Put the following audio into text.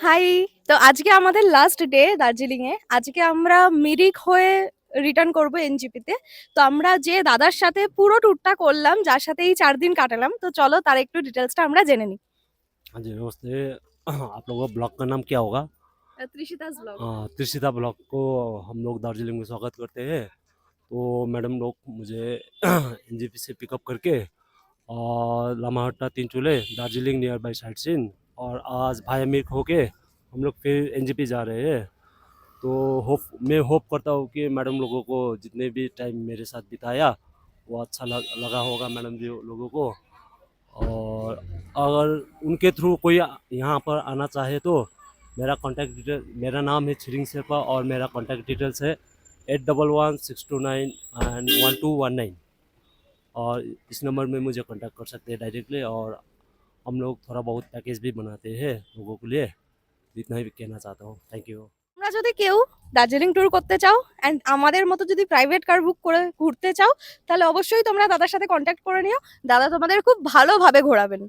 High. তো আজকে আমাদের লাস্ট ডে দার্জিলিং এ। আজকে আমরা মিরিক হয়ে রিটার্ন করব এনজিপি তে। তো আমরা যে দাদার সাথে পুরো ট্যুরটা করলাম, যার সাথে এই 4 দিন কাটালাম, তো চলো তার একটু ডিটেইলসটা আমরা জেনে নিই। हाँ जी, नमस्ते। आप लोगों का ब्लॉग का नाम क्या होगा? ত্রিশিতাস ব্লগ। त्रिशिता ब्लॉग को हम लोग दार्जिलिंग में स्वागत करते हैं। तो मैडम लोग मुझे एनजेपी से पिकअप करके और Lamahatta Tinchuley Darjeeling nearby sight seen और आज भाया मीर होके हम लोग फिर एनजेपी जा रहे हैं। तो मैं होप करता हूँ कि मैडम लोगों को जितने भी टाइम मेरे साथ बिताया वो अच्छा लगा होगा मैडम जी लोगों को। और अगर उनके थ्रू कोई यहाँ पर आना चाहे तो मेरा कॉन्टैक्ट डिटेल, मेरा नाम है छिरिंग शेरपा और मेरा कॉन्टैक्ट डिटेल्स है 811629 एंड 1219। और इस नंबर में मुझे कॉन्टैक्ट कर सकते हैं डायरेक्टली। और हम लोग थोड़ा बहुत पैकेज भी बनाते हैं लोगों के लिए। इतना ही कहना चाहता हूँ। Thank you. তোমরা যদি কেউ দার্জিলিং ট্যুর করতে চাও এন্ড আমাদের মতো যদি প্রাইভেট কার বুক করে ঘুরতে চাও, তাহলে অবশ্যই তোমরা দাদার সাথে কন্ট্যাক্ট করে নিও। দাদা তোমাদের খুব ভালোভাবে ঘোরাবেন।